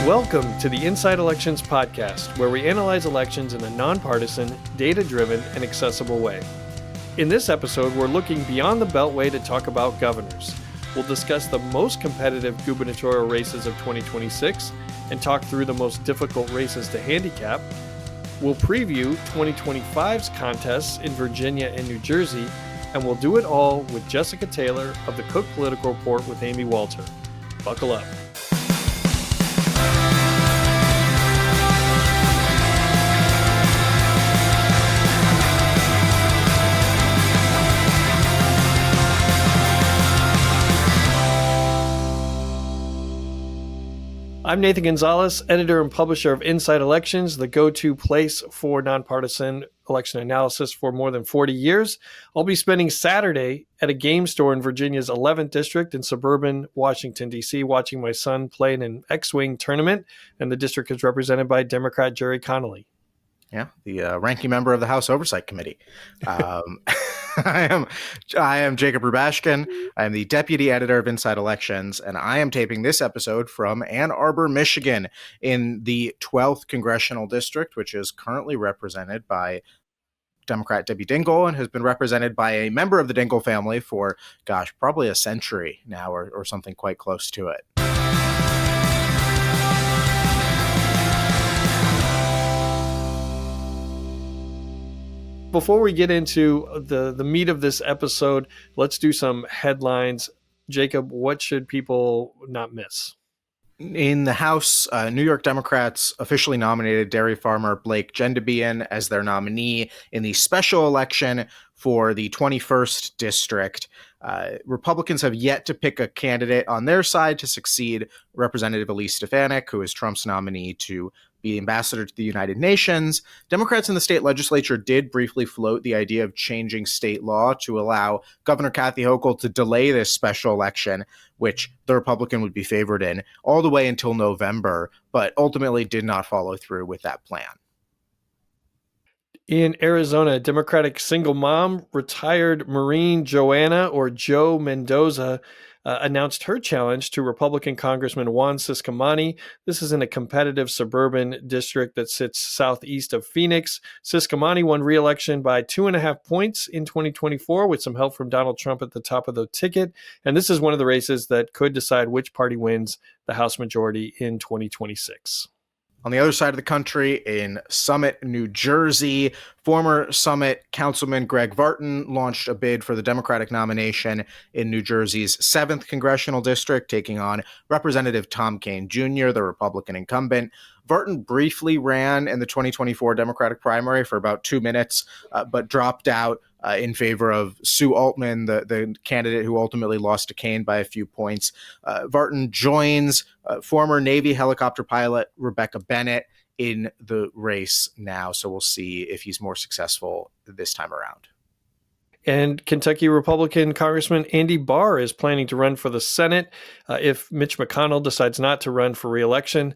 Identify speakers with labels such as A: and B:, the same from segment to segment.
A: Welcome to the Inside Elections podcast, where we analyze elections in a nonpartisan, data-driven, and accessible way. In this episode, we're looking beyond the Beltway to talk about governors. We'll discuss the most competitive gubernatorial races of 2026 and talk through the most difficult races to handicap. We'll preview 2025's contests in Virginia and New Jersey, and we'll do it all with Jessica Taylor of the Cook Political Report with Amy Walter. Buckle up. I'm Nathan Gonzales, editor and publisher of Inside Elections, the go-to place for nonpartisan election analysis for more than 40 years. I'll be spending Saturday at a game store in Virginia's 11th district in suburban Washington, D.C., watching my son play in an X-Wing tournament, and the district is represented by Democrat Jerry Connolly.
B: Yeah, the ranking member of the House Oversight Committee. I am Jacob Rubashkin. I am the deputy editor of Inside Elections, and I am taping this episode from Ann Arbor, Michigan, in the 12th Congressional District, which is currently represented by Democrat Debbie Dingell and has been represented by a member of the Dingell family for, probably a century now or something quite close to it.
A: Before we get into the meat of this episode, let's do some headlines. Jacob, what should people not miss?
B: In the House, New York Democrats officially nominated dairy farmer Blake Gendabian as their nominee in the special election for the 21st district. Republicans have yet to pick a candidate on their side to succeed Representative Elise Stefanik, who is Trump's nominee to be ambassador to the United Nations. Democrats in the state legislature did briefly float the idea of changing state law to allow Governor Kathy Hochul to delay this special election, which the Republican would be favored in, all the way until November, but ultimately did not follow through with that plan.
A: In Arizona, Democratic single mom, retired Marine Joanna or Joe Mendoza, announced her challenge to Republican Congressman Juan Ciscomani. This is in a competitive suburban district that sits southeast of Phoenix. Ciscomani won re-election by 2.5 points in 2024 with some help from Donald Trump at the top of the ticket. And this is one of the races that could decide which party wins the House majority in 2026.
B: On the other side of the country, in Summit, New Jersey, former Summit Councilman Greg Vartan launched a bid for the Democratic nomination in New Jersey's 7th Congressional District, taking on Representative Tom Kean Jr., the Republican incumbent. Vartan briefly ran in the 2024 Democratic primary for about 2 minutes, but dropped out in favor of Sue Altman, the candidate who ultimately lost to Kean by a few points. Vartan joins former Navy helicopter pilot Rebecca Bennett in the race now, so we'll see if he's more successful this time around.
A: And Kentucky Republican Congressman Andy Barr is planning to run for the Senate if Mitch McConnell decides not to run for re-election.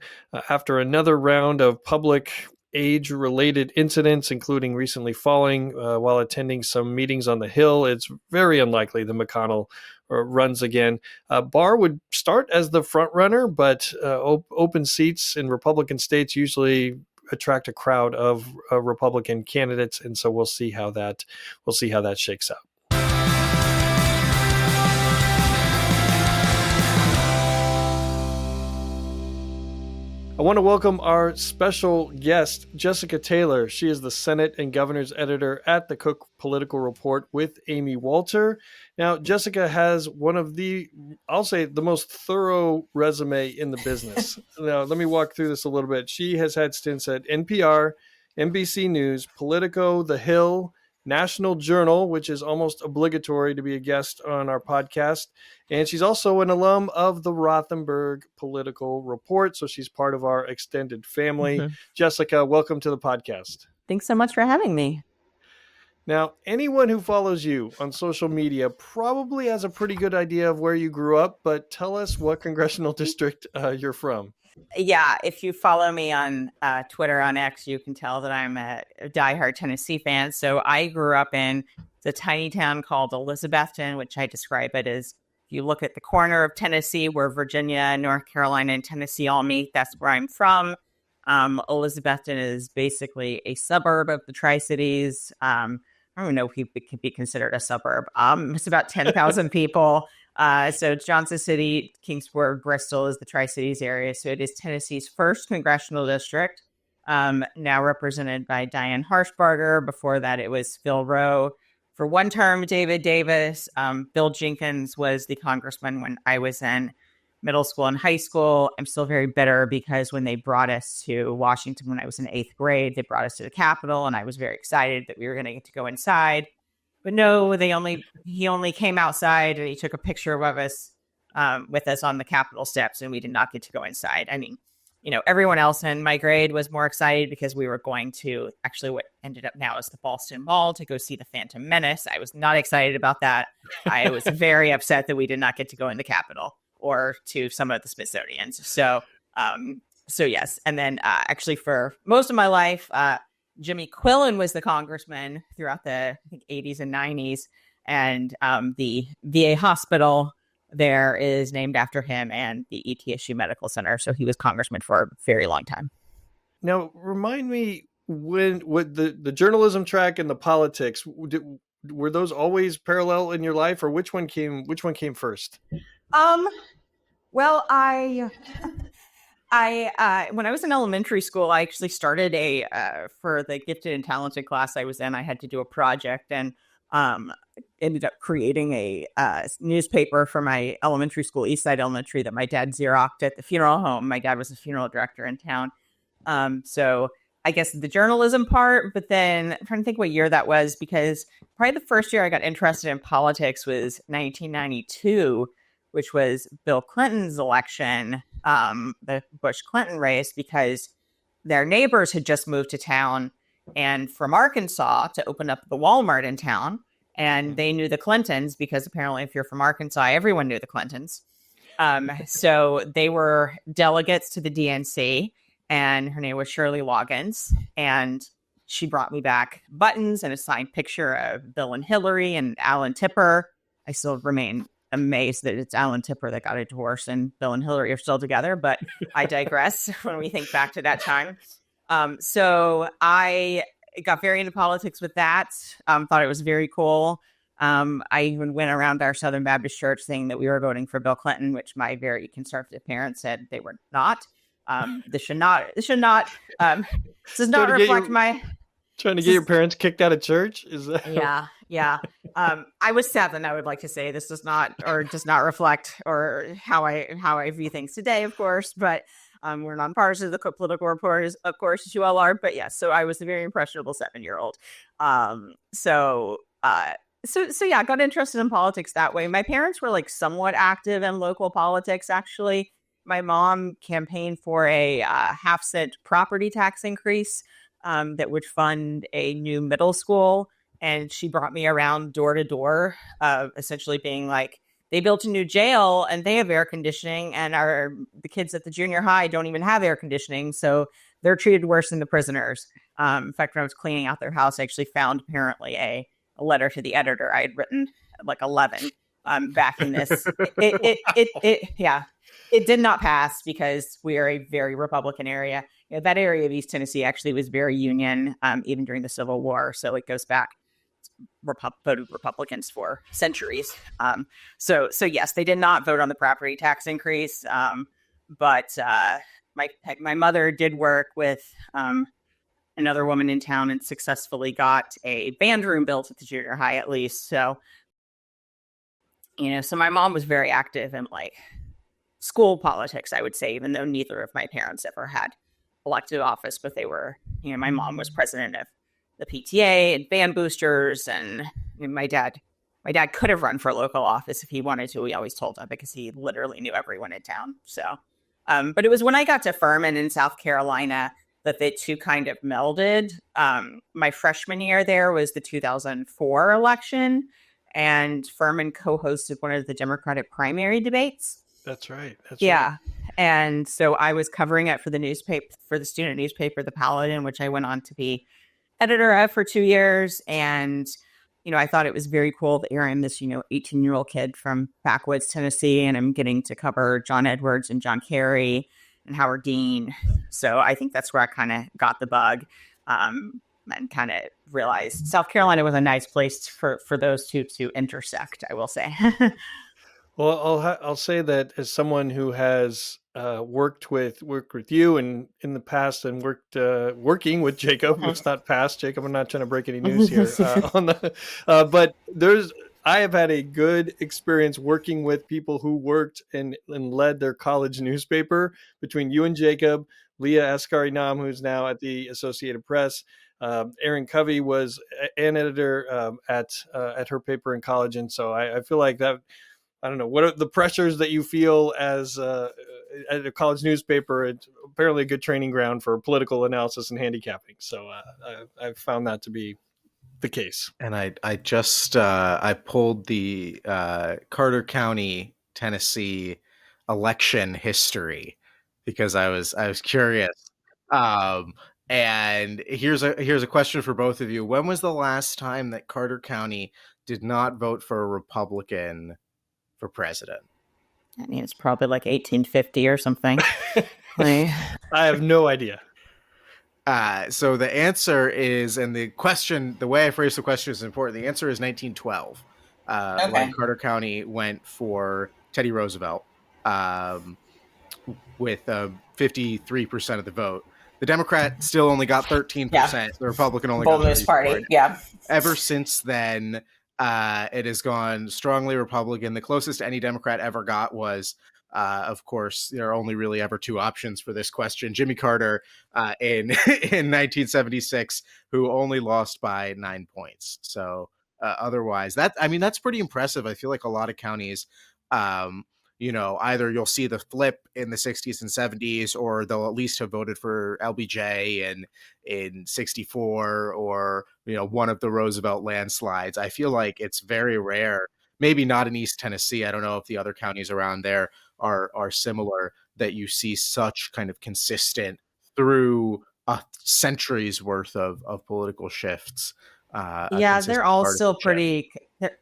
A: After another round of public age-related incidents, including recently falling while attending some meetings on the Hill, it's very unlikely that McConnell runs again. Barr would start as the front runner, but open seats in Republican states usually attract a crowd of Republican candidates, and so we'll see how that shakes out. I want to welcome our special guest, Jessica Taylor. She is the Senate and Governor's editor at the Cook Political Report with Amy Walter. Now, Jessica has one of the most thorough resume in the business. Now, let me walk through this a little bit. She has had stints at NPR, NBC News, Politico, The Hill, National Journal, which is almost obligatory to be a guest on our podcast. And she's also an alum of the Rothenberg Political Report, so she's part of our extended family. Mm-hmm. Jessica, welcome to the podcast.
C: Thanks so much for having me.
A: Now, anyone who follows you on social media probably has a pretty good idea of where you grew up, but tell us what congressional district you're from.
C: Yeah, if you follow me on Twitter, on X, you can tell that I'm a diehard Tennessee fan. So I grew up in the tiny town called Elizabethton, which I describe it as If you look at the corner of Tennessee where Virginia, North Carolina, and Tennessee all meet, that's where I'm from. Elizabethton is basically a suburb of the Tri-Cities. I don't know if it could be considered a suburb. It's about 10,000 people. So Johnson City, Kingsport, Bristol is the Tri-Cities area. So it is Tennessee's first congressional district, now represented by Diane Harshbarger. Before that, it was Phil Rowe. For one term, David Davis. Bill Jenkins was the congressman when I was in middle school and high school. I'm still very bitter because when they brought us to Washington when I was in 8th grade, they brought us to the Capitol, and I was very excited that we were going to get to go inside. But no, he only came outside and he took a picture of us with us on the Capitol steps, and we did not get to go inside. I mean, everyone else in my grade was more excited because we were going to actually what ended up now is the Boston Mall to go see the Phantom Menace. I was not excited about that. I was very upset that we did not get to go in the Capitol or to some of the Smithsonians. So yes. And then actually for most of my life, Jimmy Quillen was the congressman throughout the 80s and 90s. And the VA hospital there is named after him and the ETSU Medical Center. So he was congressman for a very long time.
A: Now, remind me what the journalism track and the politics, were those always parallel in your life, or which one came first?
C: Well, I when I was in elementary school, I actually started for the gifted and talented class I was in, I had to do a project and ended up creating a newspaper for my elementary school, Eastside Elementary, that my dad Xeroxed at the funeral home. My dad was a funeral director in town. So I guess the journalism part, but then I'm trying to think what year that was, because probably the first year I got interested in politics was 1992, which was Bill Clinton's election, the Bush-Clinton race, because their neighbors had just moved to town and from Arkansas to open up the Walmart in town. And they knew the Clintons because apparently if you're from Arkansas, everyone knew the Clintons. So they were delegates to the DNC, and her name was Shirley Loggins. And she brought me back buttons and a signed picture of Bill and Hillary and Alan Tipper. I still remain amazed that it's Alan Tipper that got a divorce and Bill and Hillary are still together, but I digress when we think back to that time. So I got very into politics with that. Thought it was very cool. I even went around our Southern Baptist church saying that we were voting for Bill Clinton, which my very conservative parents said they were not. This does not reflect my...
A: Trying to get your parents kicked out of church? Is that...
C: Yeah. I was 7, I would like to say. This does not reflect or how I view things today, of course, but we're nonpartisan. The political reporters, of course, as you all are. But yes, so I was a very impressionable 7-year-old. So yeah, I got interested in politics that way. My parents were like somewhat active in local politics, actually. My mom campaigned for a half-cent property tax increase that would fund a new middle school. And she brought me around door to door, essentially being like, they built a new jail and they have air conditioning, and the kids at the junior high don't even have air conditioning. So they're treated worse than the prisoners. In fact, when I was cleaning out their house, I actually found apparently a letter to the editor I had written at like 11 back in this. It did not pass because we are a very Republican area. That area of East Tennessee actually was very Union, even during the Civil War. So it goes back. Voted Republicans for centuries. So yes, they did not vote on the property tax increase. But my mother did work with another woman in town and successfully got a band room built at the junior high, at least. So, so my mom was very active in like school politics, I would say, even though neither of my parents ever had elected office, but they were, my mom was president of the PTA and band boosters. And my dad could have run for local office if he wanted to. We always told him because he literally knew everyone in town. So, but it was when I got to Furman in South Carolina that the two kind of melded. My freshman year there was the 2004 election, and Furman co-hosted one of the Democratic primary debates.
A: That's right.
C: Right. And so I was covering it for the newspaper, for the student newspaper, The Paladin, which I went on to be editor of for 2 years. And, I thought it was very cool that here I'm this, 18-year-old kid from backwoods Tennessee, and I'm getting to cover John Edwards and John Kerry and Howard Dean. So I think that's where I kind of got the bug, and kind of realized South Carolina was a nice place for those two to intersect, I will say.
A: Well, I'll say that as someone who has worked with you and in the past, and working with Jacob. It's not past, Jacob. I'm not trying to break any news here on the, but I have had a good experience working with people who worked and led their college newspaper. Between you and Jacob, Leah Askari-Nam, who's now at the Associated Press. Erin Covey was an editor at her paper in college, and so I feel like that. I don't know, what are the pressures that you feel as at a college newspaper? It's apparently a good training ground for political analysis and handicapping. So I've found that to be the case.
B: And I just I pulled the Carter County, Tennessee election history because I was curious. And here's a question for both of you. When was the last time that Carter County did not vote for a Republican for president?
C: I mean, it's probably like 1850 or something.
A: I have no idea.
B: So the answer is, and the way I phrased the question is important. The answer is 1912. When Carter County went for Teddy Roosevelt, with 53% of the vote. The Democrat still only got 13%. Yeah. The Republican only got 30%.
D: Party. Yeah.
B: Ever since then, it has gone strongly Republican. The closest any Democrat ever got was, of course, there are only really ever two options for this question. Jimmy Carter in 1976, who only lost by 9 points. So otherwise, that's pretty impressive. I feel like a lot of counties, either you'll see the flip in the 60s and 70s, or they'll at least have voted for LBJ in 64, or, one of the Roosevelt landslides. I feel like it's very rare, maybe not in East Tennessee. I don't know if the other counties around there are similar, that you see such kind of consistent through centuries worth of political shifts.
C: They're all still pretty.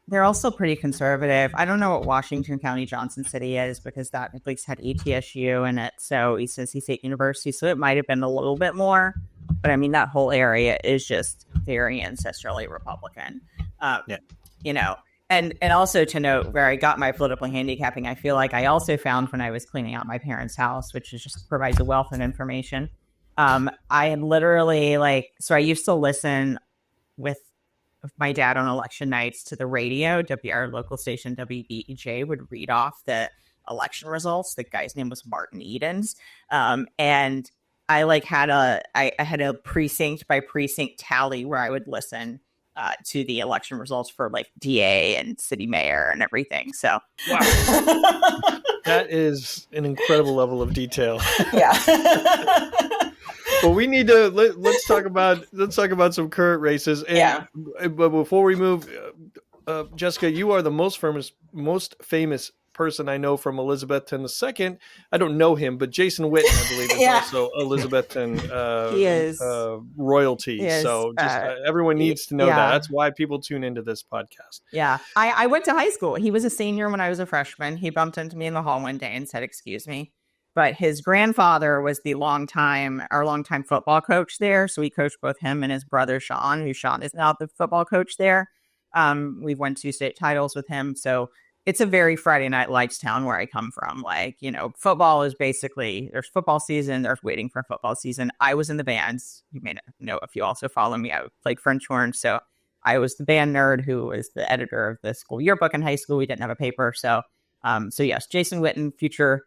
C: They're also pretty conservative. I don't know what Washington County Johnson City is, because that at least had ETSU in it, so East Tennessee State University. So it might have been a little bit more, but I mean that whole area is just very ancestrally Republican. And also to note where I got my political handicapping, I feel like I also found when I was cleaning out my parents' house, which just provides a wealth of information. I am literally so I used to listen with my dad on election nights to the radio. Our local station, WBEJ, would read off the election results. The guy's name was Martin Edens. And I had a precinct by precinct tally where I would listen to the election results for DA and city mayor and everything. So
A: wow. That is an incredible level of detail.
D: Yeah.
A: Well, we need to let's talk about some current races. And, but before we move, Jessica, you are the most famous person I know from Elizabethton II. I don't know him, but Jason Witten, I believe, is also Elizabethton
C: he is
A: royalty.
C: He is,
A: so just everyone needs to know that. That's why people tune into this podcast.
C: Yeah, I went to high school. He was a senior when I was a freshman. He bumped into me in the hall one day and said, "Excuse me." But his grandfather was our longtime football coach there. So we coached both him and his brother, Sean, who Sean is now the football coach there. We've won 2 state titles with him. So it's a very Friday Night Lights town where I come from. Football is basically, there's football season, there's waiting for football season. I was in the bands. You may not know if you also follow me. I played French horn. So I was the band nerd who was the editor of the school yearbook in high school. We didn't have a paper. So yes, Jason Witten, future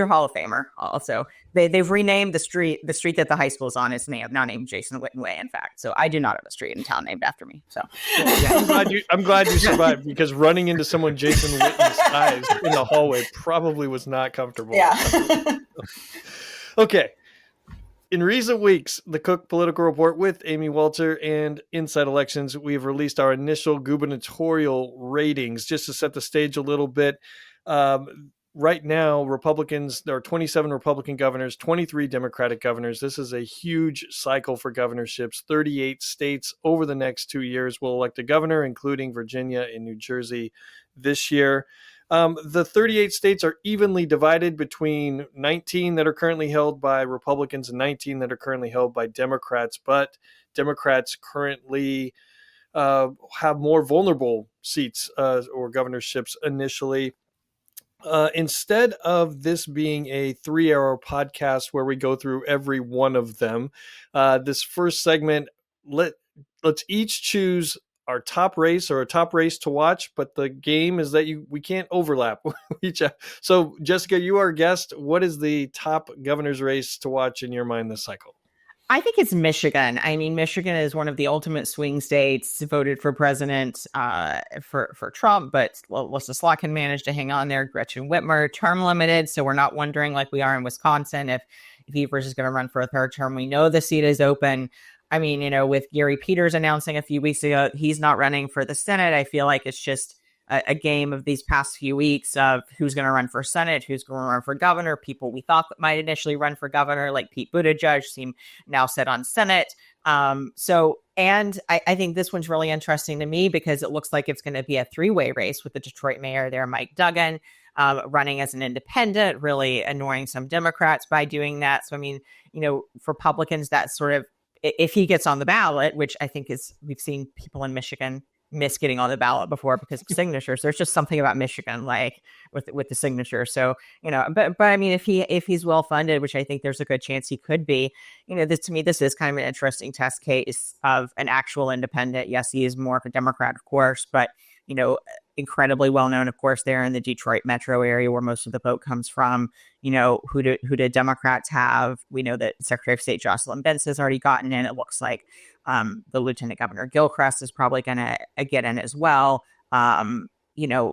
C: Hall of Famer. Also, they've renamed the street that the high school is on is now named Jason Witten Way, in fact. So I do not have a street in town named after me. So
A: I'm glad you survived, because running into someone Jason Witten's size in the hallway probably was not comfortable.
D: Yeah.
A: Okay. In recent weeks, the Cook Political Report with Amy Walter and Inside Elections, we have released our initial gubernatorial ratings. Just to set the stage a little bit, right now, Republicans, there are 27 Republican governors, 23 Democratic governors. This is a huge cycle for governorships. 38 states over the next 2 years will elect a governor, including Virginia and New Jersey this year. The 38 states are evenly divided between 19 that are currently held by Republicans and 19 that are currently held by Democrats, but Democrats currently have more vulnerable seats or governorships initially. Instead of this being a 3-hour podcast where we go through every one of them, this first segment, let's each choose our top race or a top race to watch. But the game is that we can't overlap. So, Jessica, you are our guest. What is the top governor's race to watch in your mind this cycle?
C: I think it's Michigan. I mean, Michigan is one of the ultimate swing states. Voted for president for Trump, but Lisa Slotkin managed to hang on there. Gretchen Whitmer, term limited, so we're not wondering like we are in Wisconsin if Evers is going to run for a third term. We know the seat is open. I mean, with Gary Peters announcing a few weeks ago he's not running for the Senate, I feel like it's just a game of these past few weeks of who's going to run for Senate, who's going to run for governor. People we thought that might initially run for governor, like Pete Buttigieg, seem now set on Senate. And I think this one's really interesting to me because it looks like it's going to be a three-way race with the Detroit mayor there, Mike Duggan, running as an independent, really annoying some Democrats by doing that. So, I mean, for Republicans, that sort of, if he gets on the ballot, which I think we've seen people in Michigan miss getting on the ballot before because of signatures. There's just something about Michigan, like with the signature. So, but I mean, if he's well funded, which I think there's a good chance he could be, this is kind of an interesting test case of an actual independent. Yes, he is more of a Democrat, of course, but incredibly well known, of course, there in the Detroit metro area where most of the vote comes from. Who do Democrats have? We know that Secretary of State Jocelyn Benson has already gotten in. It looks like the Lieutenant Governor Gilchrist is probably going to get in as well. And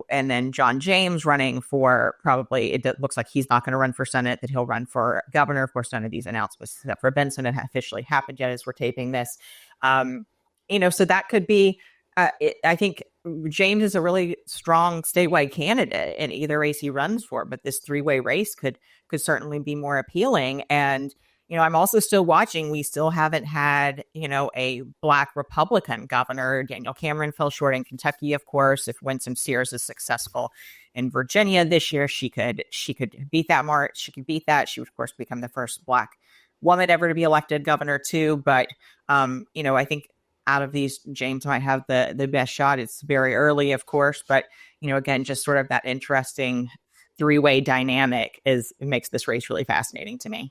C: then John James running for it looks like he's not going to run for Senate, that he'll run for governor. Of course, none of these announcements except for Benson have officially happened yet as we're taping this. So that could be, I think James is a really strong statewide candidate in either race he runs for, but this three-way race could certainly be more appealing. And, I'm also still watching. We still haven't had, a Black Republican governor. Daniel Cameron fell short in Kentucky, of course. If Winsome Sears is successful in Virginia this year, she could beat that mark. She could beat that. She would, of course, become the first Black woman ever to be elected governor too. But, I think out of these, James might have the best shot. It's very early, of course, but again, just sort of that interesting three-way dynamic makes this race really fascinating to me.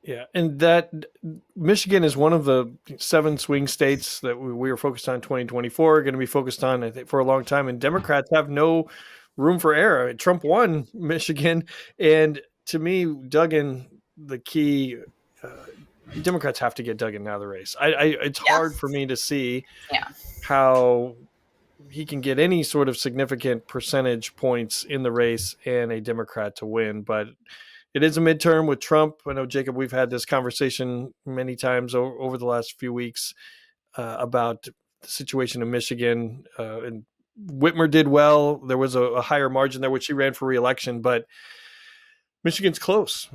A: Yeah, and that Michigan is one of the 7 swing states that we were focused on in 2024, going to be focused on, I think, for a long time. And Democrats have no room for error. Trump won Michigan, and to me, Duggan, the key. Democrats have to get Duggan out of the race. It's hard for me to see how he can get any sort of significant percentage points in the race and a Democrat to win. But it is a midterm with Trump. I know, Jacob, we've had this conversation many times over the last few weeks about the situation in Michigan. And Whitmer did well. There was a higher margin there, which she ran for re-election. But Michigan's close.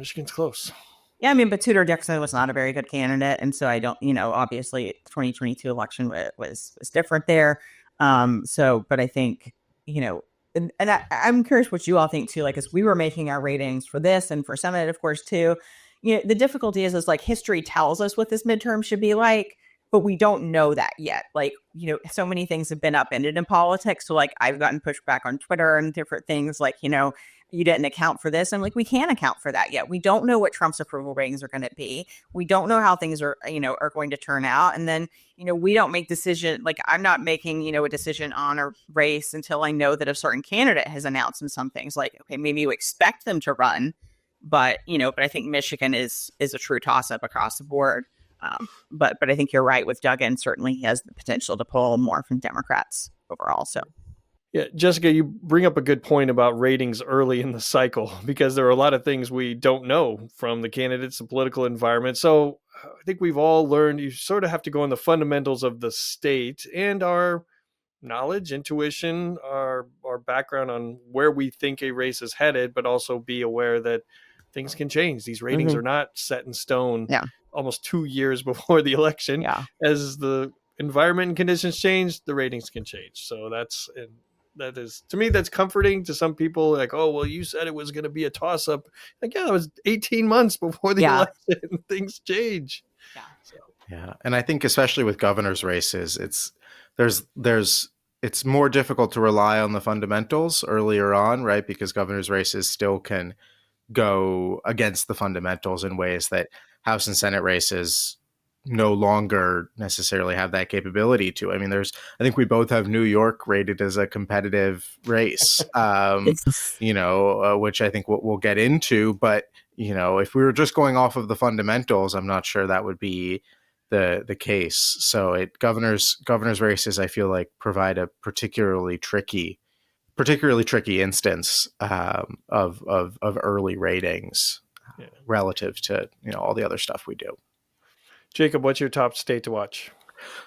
C: Yeah, I mean, but Tudor Dixon was not a very good candidate. And so I don't, obviously 2022 election was different there. But I think, and I'm curious what you all think too, like as we were making our ratings for this and for Senate, of course, too, the difficulty is like history tells us what this midterm should be like, but we don't know that yet. Like, so many things have been upended in politics. So like I've gotten pushback on Twitter and different things like, you didn't account for this. And like, we can't account for that yet. We don't know what Trump's approval ratings are going to be. We don't know how things are going to turn out. And then, we don't make decision. Like I'm not making, a decision on a race until I know that a certain candidate has announced some things like, okay, maybe you expect them to run, but I think Michigan is a true toss up across the board. But I think you're right with Duggan. Certainly he has the potential to pull more from Democrats overall. So.
A: Yeah, Jessica, you bring up a good point about ratings early in the cycle because there are a lot of things we don't know from the candidates, the political environment. So I think we've all learned you sort of have to go on the fundamentals of the state and our knowledge, intuition, our background on where we think a race is headed, but also be aware that things can change. These ratings
C: Mhm.
A: are not set in stone
C: Yeah.
A: almost 2 years before the election.
C: Yeah.
A: As the environment and conditions change, the ratings can change. So that is, to me, that's comforting. To some people, like, oh, well, you said it was going to be a toss up. Like, yeah, it was 18 months before the
C: Yeah.
A: election. Things change.
C: Yeah.
A: So,
B: Yeah, and I think especially with governor's races, there's it's more difficult to rely on the fundamentals earlier on, right? Because governor's races still can go against the fundamentals in ways that House and Senate races no longer necessarily have that capability to. I mean, I think we both have New York rated as a competitive race, which I think we'll get into. But, if we were just going off of the fundamentals, I'm not sure that would be the case. So governor's races, I feel like, provide a particularly tricky instance of early ratings
A: yeah.
B: relative to all the other stuff we do.
A: Jacob, what's your top state to watch?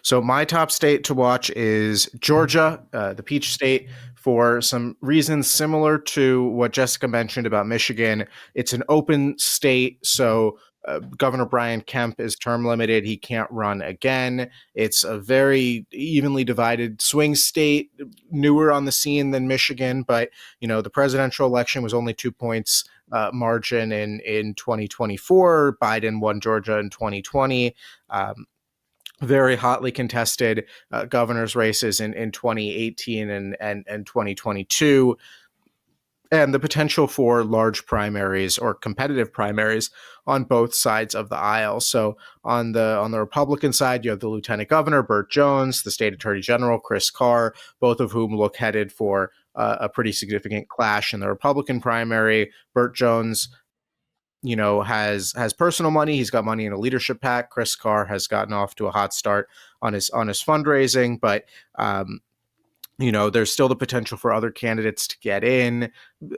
B: So my top state to watch is Georgia, the Peach State, for some reasons similar to what Jessica mentioned about Michigan. It's an open state, so Governor Brian Kemp is term limited. He can't run again. It's a very evenly divided swing state, newer on the scene than Michigan, but the presidential election was only 2 points margin in 2024. Biden won Georgia in 2020. Very hotly contested governor's races in 2018 and 2022, and the potential for large primaries or competitive primaries on both sides of the aisle. So on the Republican side, you have the Lieutenant Governor Burt Jones, the State Attorney General Chris Carr, both of whom look headed for a pretty significant clash in the Republican primary. Burt Jones has personal money. He's got money in a leadership PAC. Chris Carr has gotten off to a hot start on his fundraising, but there's still the potential for other candidates to get in.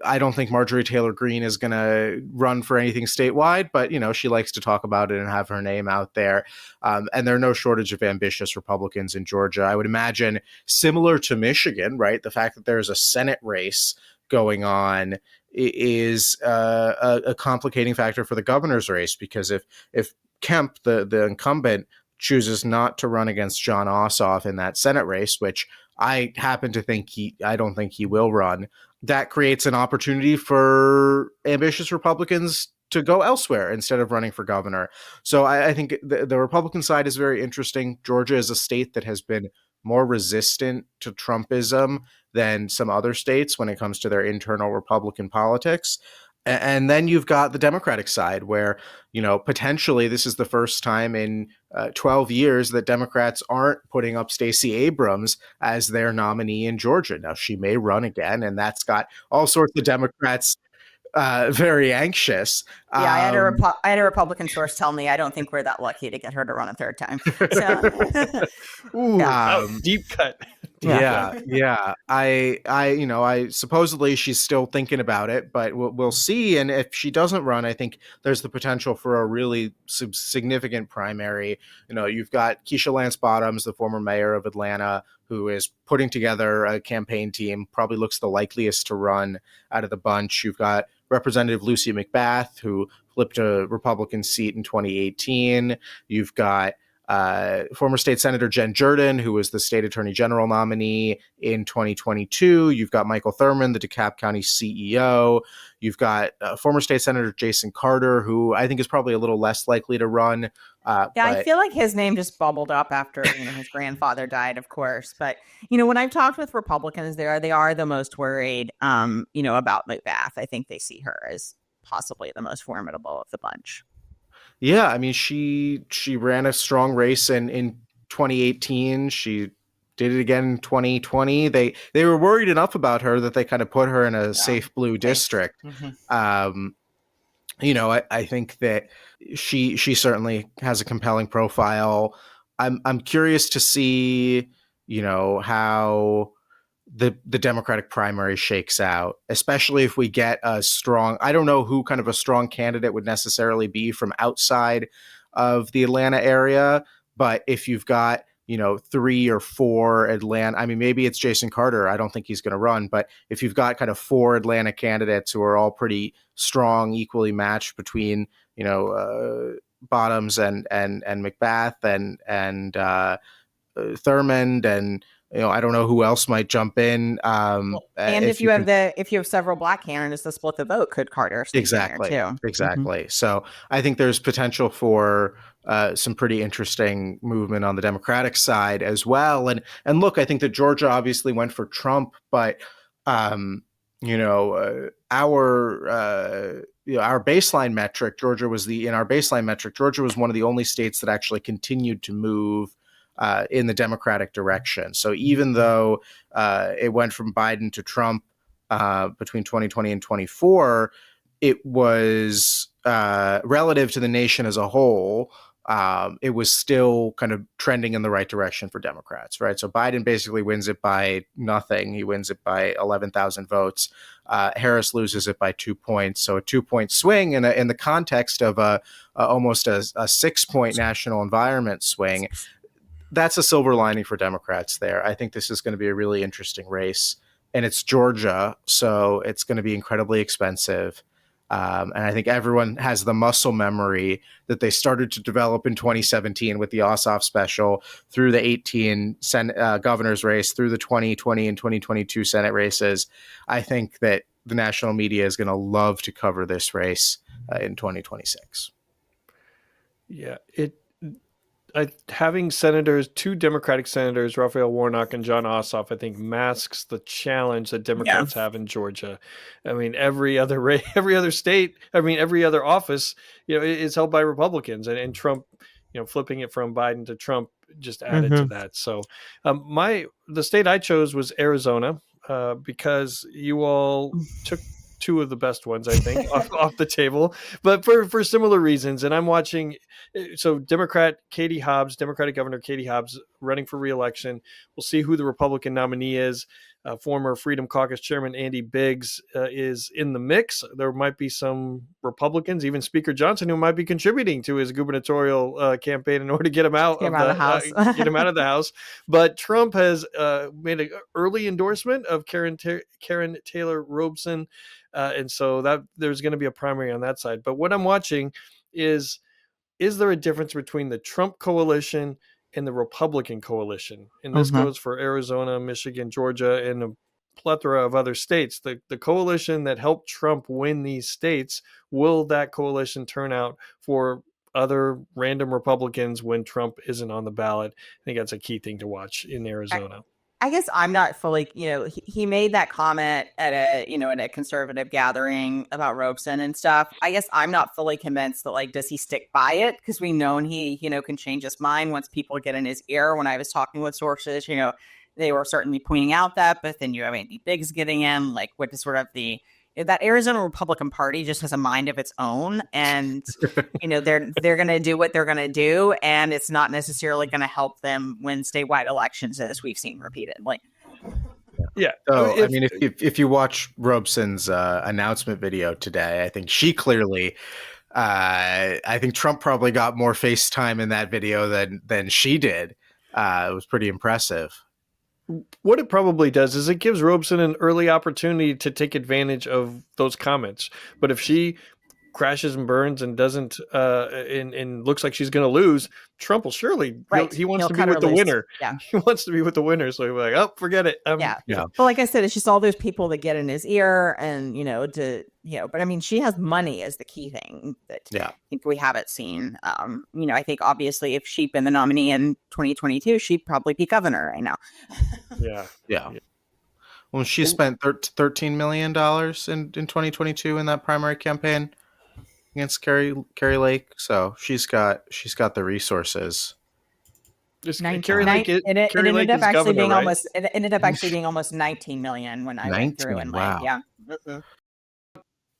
B: I don't think Marjorie Taylor Greene is going to run for anything statewide, but she likes to talk about it and have her name out there. And there are no shortage of ambitious Republicans in Georgia. I would imagine similar to Michigan, right? The fact that there's a Senate race going on is a complicating factor for the governor's race, because if Kemp, the incumbent, chooses not to run against John Ossoff in that Senate race, which I happen to think I don't think he will run, that creates an opportunity for ambitious Republicans to go elsewhere instead of running for governor. So I think the Republican side is very interesting. Georgia is a state that has been more resistant to Trumpism than some other states when it comes to their internal Republican politics. And then you've got the Democratic side where, potentially this is the first time in 12 years that Democrats aren't putting up Stacey Abrams as their nominee in Georgia. Now, she may run again, and that's got all sorts of Democrats very anxious.
C: Yeah, I had a Republican source tell me I don't think we're that lucky to get her to run a third time. So,
A: Ooh, deep cut.
B: Yeah. I supposedly she's still thinking about it, but we'll see. And if she doesn't run, I think there's the potential for a really significant primary. You've got Keisha Lance Bottoms, the former mayor of Atlanta, who is putting together a campaign team, probably looks the likeliest to run out of the bunch. You've got Representative Lucy McBath, who flipped a Republican seat in 2018. You've got former state senator Jen Jordan, who was the state attorney general nominee in 2022. You've got Michael Thurmond, the DeKalb County CEO. You've got former state senator Jason Carter, who I think is probably a little less likely to run.
C: I feel like his name just bubbled up after his grandfather died, of course. But when I've talked with Republicans, they are the most worried, about McBath. I think they see her as possibly the most formidable of the bunch.
B: Yeah, I mean, she ran a strong race in 2018. She did it again in 2020. They were worried enough about her that they kind of put her in a safe blue district. Mm-hmm. I think that she certainly has a compelling profile. I'm curious to see, how the Democratic primary shakes out, especially if we get a strong, I don't know who kind of a strong candidate would necessarily be from outside of the Atlanta area, but if you've got, 3 or 4 Atlanta. I mean, maybe it's Jason Carter. I don't think he's going to run, but if you've got kind of 4 Atlanta candidates who are all pretty strong, equally matched between, Bottoms and McBath and Thurmond, and I don't know who else might jump in.
C: And if you have several black candidates to split the vote, could Carter sneak
B: exactly
C: in there too?
B: exactly. Mm-hmm. So I think there's potential for some pretty interesting movement on the Democratic side as well. And look, I think that Georgia obviously went for Trump, but our baseline metric, Georgia was one of the only states that actually continued to move in the Democratic direction. So even though it went from Biden to Trump between 2020 and 24, it was relative to the nation as a whole. It was still kind of trending in the right direction for Democrats, right? So Biden basically wins it by nothing. He wins it by 11,000 votes. Harris loses it by 2 points. So a 2-point swing in the context of almost a 6-point national environment swing. That's a silver lining for Democrats there. I think this is going to be a really interesting race, and it's Georgia, so it's going to be incredibly expensive. And I think everyone has the muscle memory that they started to develop in 2017 with the Ossoff special, through the 18 governor's race, through the 2020 and 2022 Senate races. I think that the national media is going to love to cover this race in 2026.
A: Yeah, having two Democratic senators, Raphael Warnock and John Ossoff, I think masks the challenge that Democrats have in Georgia. I mean, every other state, every other office, is held by Republicans, and Trump, flipping it from Biden to Trump just added to that. So, the state I chose was Arizona, because you all took two of the best ones, I think, off the table, but for similar reasons. And I'm watching, so Democratic Governor Katie Hobbs running for re-election. We'll see who the Republican nominee is. Former Freedom Caucus Chairman Andy Biggs is in the mix. There might be some Republicans, even Speaker Johnson, who might be contributing to his gubernatorial campaign in order to get him out of the house. Get him out of the house. But Trump has made an early endorsement of Karen Taylor Robson, and so that there's going to be a primary on that side. But what I'm watching is there a difference between the Trump coalition and the Republican coalition? And this goes for Arizona, Michigan, Georgia, and a plethora of other states. The coalition that helped Trump win these states, will that coalition turn out for other random Republicans when Trump isn't on the ballot? I think that's a key thing to watch in Arizona.
C: I guess I'm not fully, he made that comment at a conservative gathering about Robeson and stuff. I guess I'm not fully convinced that, does he stick by it? Because we know he, can change his mind once people get in his ear. When I was talking with sources, they were certainly pointing out that, but then you have Andy Biggs getting in, what is sort of that Arizona Republican Party just has a mind of its own, and they're going to do what they're going to do, and it's not necessarily going to help them win statewide elections, as we've seen repeatedly.
A: Yeah.
B: So if you watch Robeson's announcement video today, I think she clearly, I think Trump probably got more FaceTime in that video than she did. It was pretty impressive.
A: What it probably does is it gives Robeson an early opportunity to take advantage of those comments. But if she crashes and burns and doesn't and looks like she's going to lose, Trump will surely, he wants to be with the winner.
C: Yeah.
A: He wants to be with the winner. So he'll be like, oh, forget it.
C: Yeah. But like I said, it's just all those people that get in his ear and, but she has money as the key thing that I think we haven't seen. I think obviously if she'd been the nominee in 2022, she'd probably be governor right now.
B: Yeah. Well, she spent $13 million in 2022 in that primary campaign against Carrie Lake, so she's got the resources.
A: Carrie Lake ended up actually being
C: almost. It ended up actually being almost 19 million when I went through and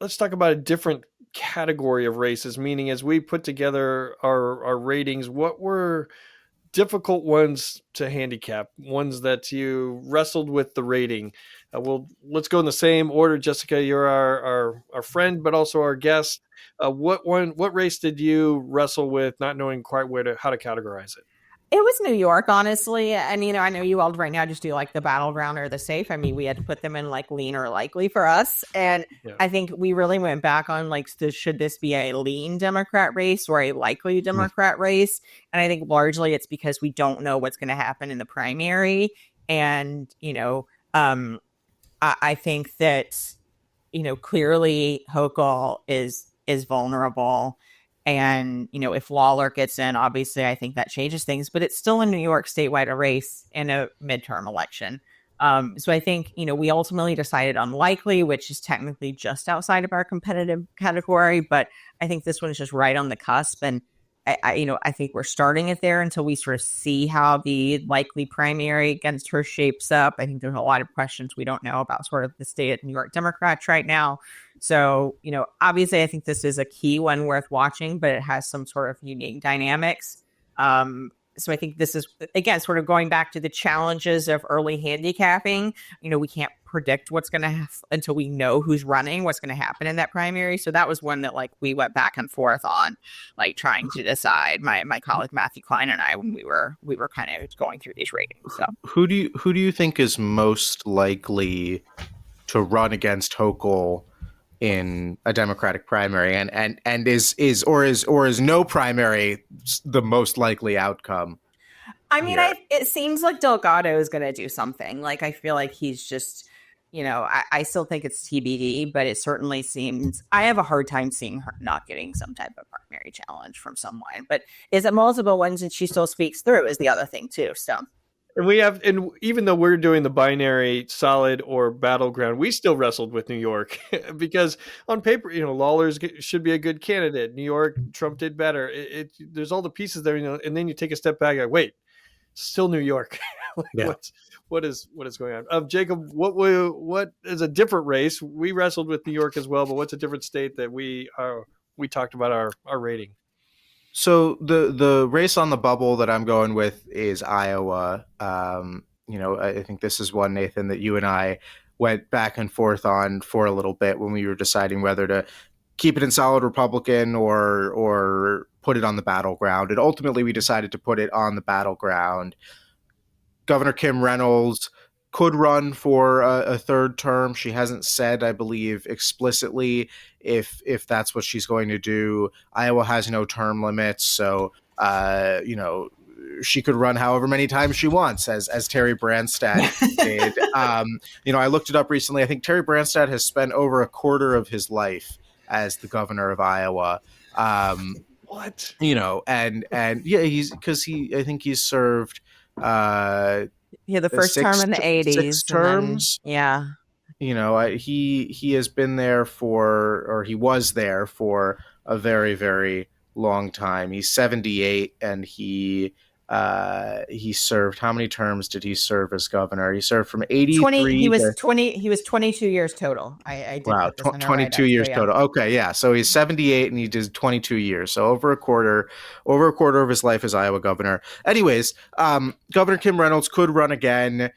A: Let's talk about a different category of races. Meaning, as we put together our ratings, what were difficult ones to handicap? Ones that you wrestled with the rating. Let's go in the same order. Jessica, you're our friend, but also our guest. What race did you wrestle with, not knowing quite how to categorize it?
C: It was New York, honestly. And, I know you all right now just do like the battleground or the safe. I mean, we had to put them in like lean or likely for us. And
A: Yeah.
C: I think we really went back on like, should this be a lean Democrat race or a likely Democrat race? And I think largely it's because we don't know what's going to happen in the primary. And, I think that, clearly Hochul is vulnerable. And, if Lawler gets in, obviously, I think that changes things, but it's still a New York statewide race in a midterm election. So I think, we ultimately decided unlikely, which is technically just outside of our competitive category. But I think this one is just right on the cusp. And I think we're starting it there until we sort of see how the likely primary against her shapes up. I think there's a lot of questions we don't know about sort of the state of New York Democrats right now. So, obviously, I think this is a key one worth watching, but it has some sort of unique dynamics. So I think this is, again, sort of going back to the challenges of early handicapping. We can't predict what's going to happen until we know who's running, what's going to happen in that primary. So that was one that like we went back and forth on, like trying to decide, my colleague Matthew Klein and I, when we were kind of going through these ratings. So
B: who do you think is most likely to run against Hochul in a Democratic primary, and is no primary the most likely outcome?
C: I mean, it seems like Delgado is going to do something. Like, I feel like he's just, I still think it's TBD, but it certainly seems, I have a hard time seeing her not getting some type of primary challenge from someone. But is it multiple ones and she still speaks through is the other thing too. So.
A: And even though we're doing the binary solid or battleground, we still wrestled with New York because on paper, Lawler should be a good candidate. New York, Trump did better. There's all the pieces there, and then you take a step back. Like, wait, still New York. What is going on? Jacob, what is a different race? We wrestled with New York as well, but what's a different state that we talked about our rating?
B: So the race on the bubble that I'm going with is Iowa. I think this is one, Nathan, that you and I went back and forth on for a little bit when we were deciding whether to keep it in solid Republican or put it on the battleground. And ultimately, we decided to put it on the battleground. Governor Kim Reynolds could run for a third term. She hasn't said, I believe, explicitly if that's what she's going to do. Iowa has no term limits, so she could run however many times she wants, as Terry Branstad did. I looked it up recently. I think Terry Branstad has spent over a quarter of his life as the governor of Iowa.
A: What?
B: And I think he's served.
C: The first term in the 80s.
B: 6 terms.
C: Then,
B: he has been there he was there for a very, very long time. He's 78 and he served, how many terms did he serve as governor? He served from 83
C: he was 22 years total. I did.
B: Wow, 22 years total. Okay, yeah. So he's 78 and he did 22 years. So over a quarter of his life as Iowa governor. Anyways, Governor Kim Reynolds could run again.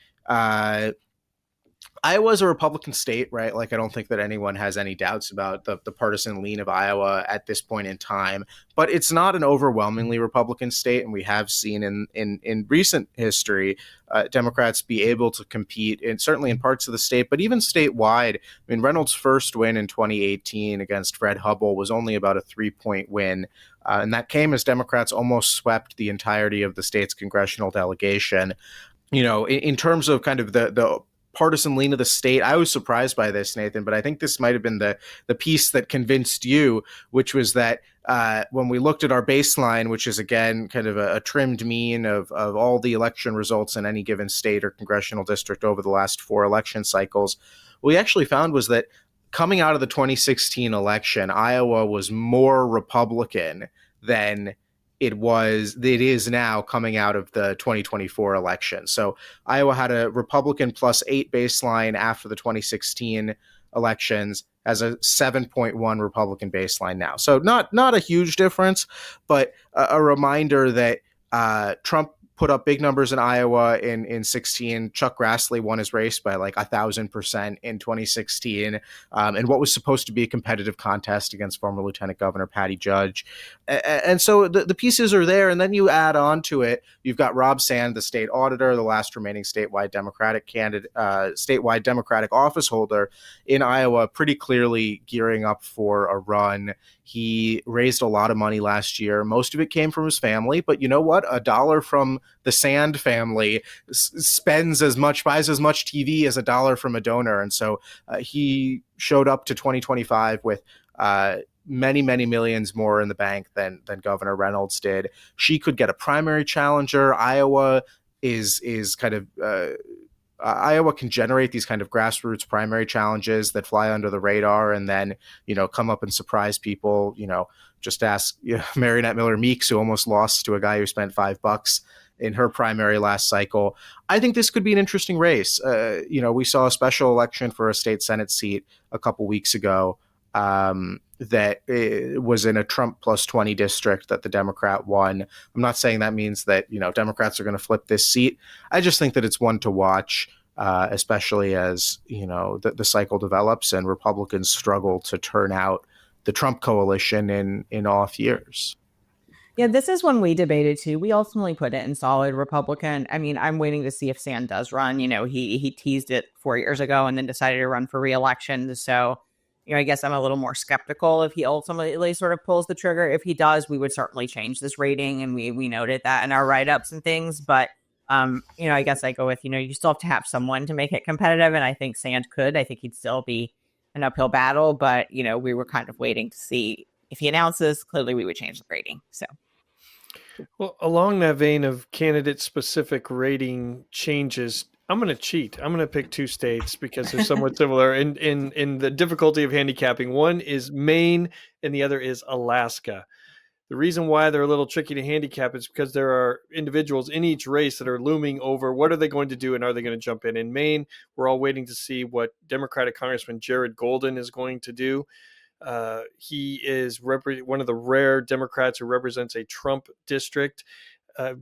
B: Iowa's a Republican state, right? Like, I don't think that anyone has any doubts about the partisan lean of Iowa at this point in time, but it's not an overwhelmingly Republican state. And we have seen in recent history, Democrats be able to compete certainly in parts of the state, but even statewide. I mean, Reynolds' first win in 2018 against Fred Hubbell was only about a 3-point win. And that came as Democrats almost swept the entirety of the state's congressional delegation. In terms of kind of the partisan lean of the state, I was surprised by this, Nathan, but I think this might have been the piece that convinced you, which was that when we looked at our baseline, which is again kind of a trimmed mean of all the election results in any given state or congressional district over the last 4 election cycles, what we actually found was that coming out of the 2016 election, Iowa was more Republican than it is now coming out of the 2024 election. So Iowa had a Republican +8 baseline after the 2016 elections, as a 7.1 Republican baseline now. So not a huge difference, but a reminder that Trump put up big numbers in Iowa in 16. Chuck Grassley won his race by like 1,000% in 2016. And what was supposed to be a competitive contest against former Lieutenant Governor Patty Judge. And so the pieces are there, and then you add on to it. You've got Rob Sand, the state auditor, the last remaining statewide Democratic candidate, statewide Democratic office holder in Iowa, pretty clearly gearing up for a run. He raised a lot of money last year. Most of it came from his family, but you know what? A dollar from the Sand family buys as much TV as a dollar from a donor, and so he showed up to 2025 with many, many millions more in the bank than Governor Reynolds did. She could get a primary challenger. Iowa is kind of Iowa can generate these kind of grassroots primary challenges that fly under the radar and then, come up and surprise people. Just ask Marionette Miller Meeks, who almost lost to a guy who spent $5 in her primary last cycle. I think this could be an interesting race. We saw a special election for a state Senate seat a couple weeks ago that was in a Trump plus 20 district that the Democrat won. I'm not saying that means that, Democrats are going to flip this seat. I just think that it's one to watch, especially as, the cycle develops and Republicans struggle to turn out the Trump coalition in off years.
C: Yeah, this is one we debated too. We ultimately put it in solid Republican. I mean, I'm waiting to see if Sand does run. He teased it 4 years ago and then decided to run for re-election. So, I guess I'm a little more skeptical if he ultimately sort of pulls the trigger. If he does, we would certainly change this rating, and we noted that in our write-ups and things. But I guess I go with, you still have to have someone to make it competitive, and I think Sand could. I think he'd still be an uphill battle, but we were kind of waiting to see if he announces. Clearly, we would change the rating. So.
A: Well, along that vein of candidate-specific rating changes, I'm going to cheat. I'm going to pick two states because they're somewhat similar in the difficulty of handicapping. One is Maine and the other is Alaska. The reason why they're a little tricky to handicap is because there are individuals in each race that are looming over what are they going to do and are they going to jump in. In Maine, we're all waiting to see what Democratic Congressman Jared Golden is going to do. He is one of the rare Democrats who represents a Trump district.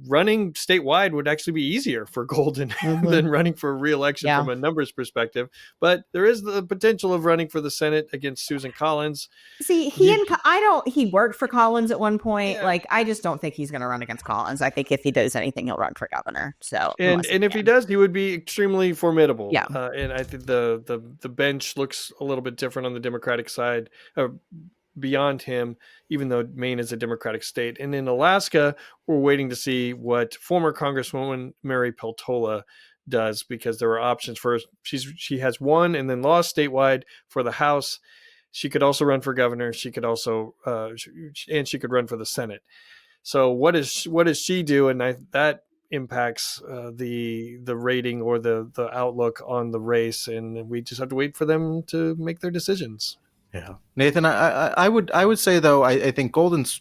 A: Running statewide would actually be easier for Golden than running for re-election from a numbers perspective. But there is the potential of running for the Senate against Susan Collins.
C: See, he worked for Collins at one point. Yeah. I just don't think he's going to run against Collins. I think if he does anything, he'll run for governor. So,
A: and if he does, he would be extremely formidable.
C: Yeah.
A: And I think the bench looks a little bit different on the Democratic side. Beyond him, even though Maine is a Democratic state. And in Alaska, we're waiting to see what former Congresswoman Mary Peltola does, because there are options for her. She has won and then lost statewide for the House. She could also run for governor. She could also and she could run for the Senate. So what does she do? And that impacts the rating or the outlook on the race. And we just have to wait for them to make their decisions.
B: Yeah, Nathan, I would say though, I think Golden's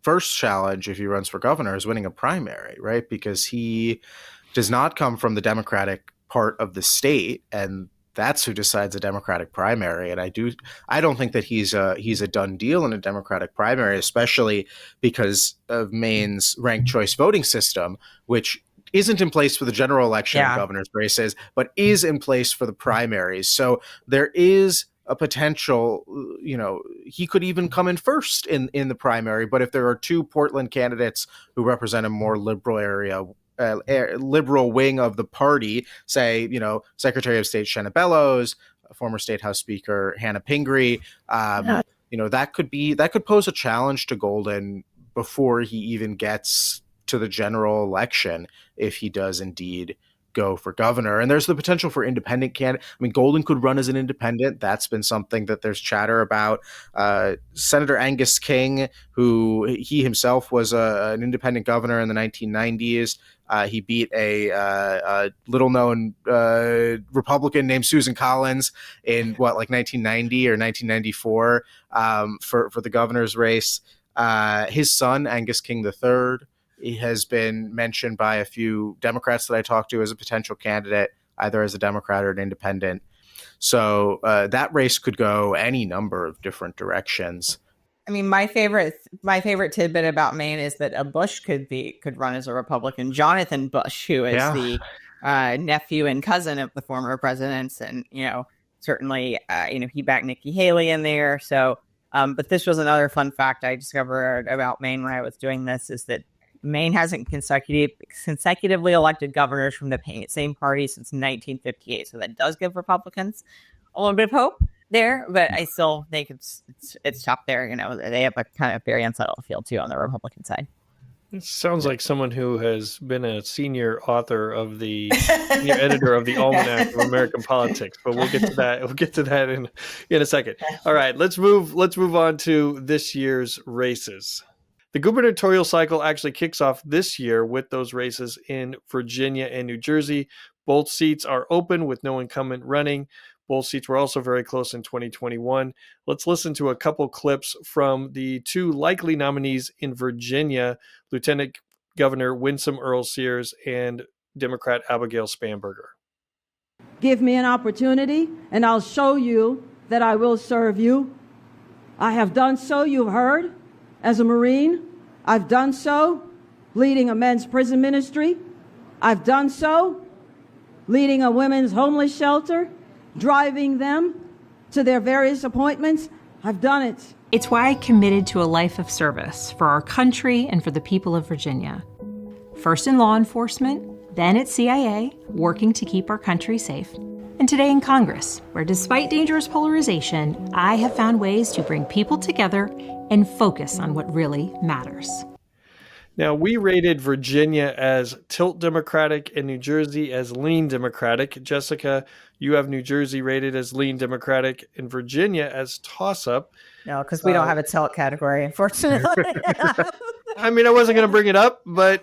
B: first challenge, if he runs for governor, is winning a primary, right? Because he does not come from the Democratic part of the state, and that's who decides a Democratic primary. And I don't think that he's a done deal in a Democratic primary, especially because of Maine's ranked choice voting system, which isn't in place for the general election and governor's races, but is in place for the primaries. So there is a potential, he could even come in first in the primary. But if there are two Portland candidates who represent a more liberal area, liberal wing of the party, say, Secretary of State Shenna Bellows, former State House Speaker Hannah Pingree, that could pose a challenge to Golden before he even gets to the general election, if he does indeed go for governor. And there's the potential for independent candidate. I mean, Golden could run as an independent. That's been something that there's chatter about. Senator Angus King, who he himself was an independent governor in the 1990s. He beat a little-known Republican named Susan Collins in 1990 or 1994 for the governor's race. His son, Angus King III, he has been mentioned by a few Democrats that I talked to as a potential candidate, either as a Democrat or an independent. So that race could go any number of different directions.
C: I mean, my favorite tidbit about Maine is that a Bush could run as a Republican. Jonathan Bush, who is the nephew and cousin of the former presidents, and certainly he backed Nikki Haley in there. So But this was another fun fact I discovered about Maine when I was doing this, is that Maine hasn't consecutively elected governors from the same party since 1958. So that does give Republicans a little bit of hope there, but I still think it's tough there. They have a kind of very unsettled field too on the Republican side.
A: It sounds like someone who has been a senior author of senior editor of the Almanac of American Politics, but we'll get to that. We'll get to that in a second. All right, let's move on to this year's races. The gubernatorial cycle actually kicks off this year with those races in Virginia and New Jersey. Both seats are open with no incumbent running. Both seats were also very close in 2021. Let's listen to a couple clips from the two likely nominees in Virginia, Lieutenant Governor Winsome Earl-Sears and Democrat Abigail Spanberger.
D: Give me an opportunity, and I'll show you that I will serve you. I have done so, you've heard, as a Marine. I've done so leading a men's prison ministry. I've done so leading a women's homeless shelter, driving them to their various appointments. I've done it.
E: It's why I committed to a life of service for our country and for the people of Virginia. First in law enforcement, then at CIA, working to keep our country safe. And today in Congress, where despite dangerous polarization, I have found ways to bring people together and focus on what really matters.
A: Now, we rated Virginia as tilt Democratic and New Jersey as lean Democratic. Jessica, you have New Jersey rated as lean Democratic and Virginia as toss-up.
C: No, because we don't have a tilt category, unfortunately.
A: I mean, I wasn't going to bring it up, but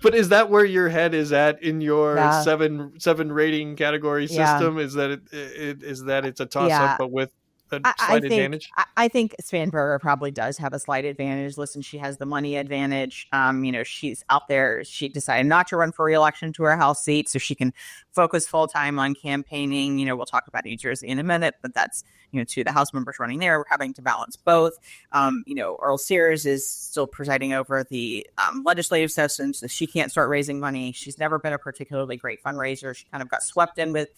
A: but is that where your head is at in your seven rating category system? Is that it's a toss-up, but with a slight advantage?
C: I think Spanberger probably does have a slight advantage. Listen, she has the money advantage. She's out there. She decided not to run for re-election to her House seat, so she can focus full time on campaigning. We'll talk about New Jersey in a minute, but that's to the House members running there. We're having to balance both. Earl-Sears is still presiding over the legislative session, so she can't start raising money. She's never been a particularly great fundraiser. She kind of got swept in with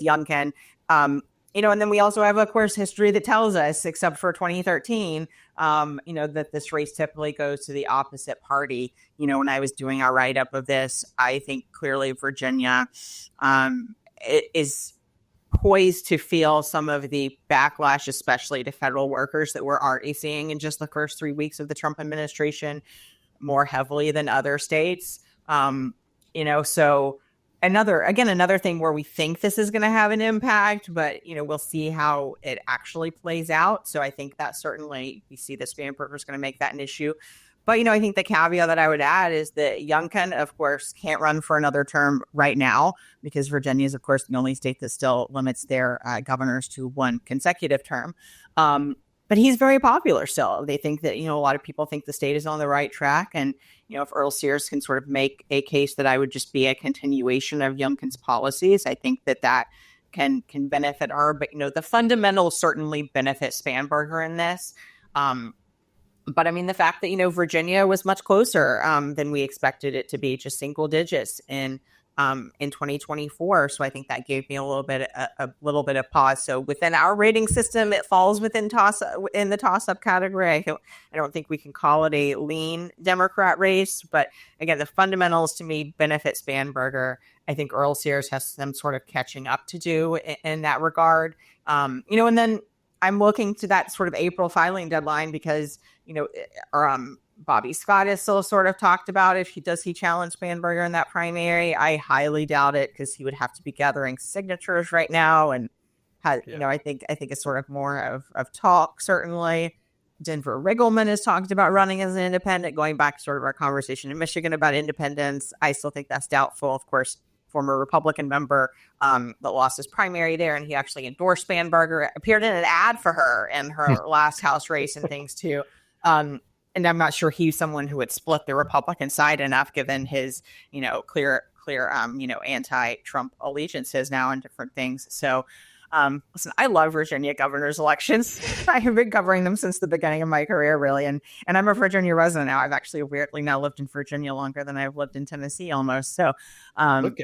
C: Youngkin. And then we also have, of course, history that tells us, except for 2013, that this race typically goes to the opposite party. When I was doing our write-up of this, I think clearly Virginia is poised to feel some of the backlash, especially to federal workers, that we're already seeing in just the first 3 weeks of the Trump administration more heavily than other states. So another thing where we think this is going to have an impact, but we'll see how it actually plays out. So I think that certainly we see the Spanberger is going to make that an issue. But I think the caveat that I would add is that Youngkin, of course, can't run for another term right now because Virginia is, of course, the only state that still limits their governors to one consecutive term. But he's very popular still. They think that, a lot of people think the state is on the right track. And, if Earl-Sears can sort of make a case that I would just be a continuation of Youngkin's policies, I think that can benefit her. But, the fundamentals certainly benefit Spanberger in this. But I mean, the fact that, Virginia was much closer than we expected it to be, just single digits in 2024. So I think that gave me a little bit of pause. So within our rating system, it falls within the toss-up category. I don't think we can call it a lean Democrat race, but again, the fundamentals to me benefit Spanberger. I think Earl-Sears has some sort of catching up to do in that regard. And then I'm looking to that sort of April filing deadline because, Bobby Scott is still sort of talked about if he challenge Spanberger in that primary. I highly doubt it because he would have to be gathering signatures right now. And I think it's sort of more of talk, certainly. Denver Riggleman has talked about running as an independent, going back to sort of our conversation in Michigan about independence. I still think that's doubtful. Of course, former Republican member that lost his primary there, and he actually endorsed Spanberger, appeared in an ad for her in her last House race and things too. And I'm not sure he's someone who would split the Republican side enough, given his, clear, anti-Trump allegiances now and different things. So, listen, I love Virginia governor's elections. I have been covering them since the beginning of my career, really. And I'm a Virginia resident now. I've actually weirdly now lived in Virginia longer than I've lived in Tennessee almost. So,
A: Look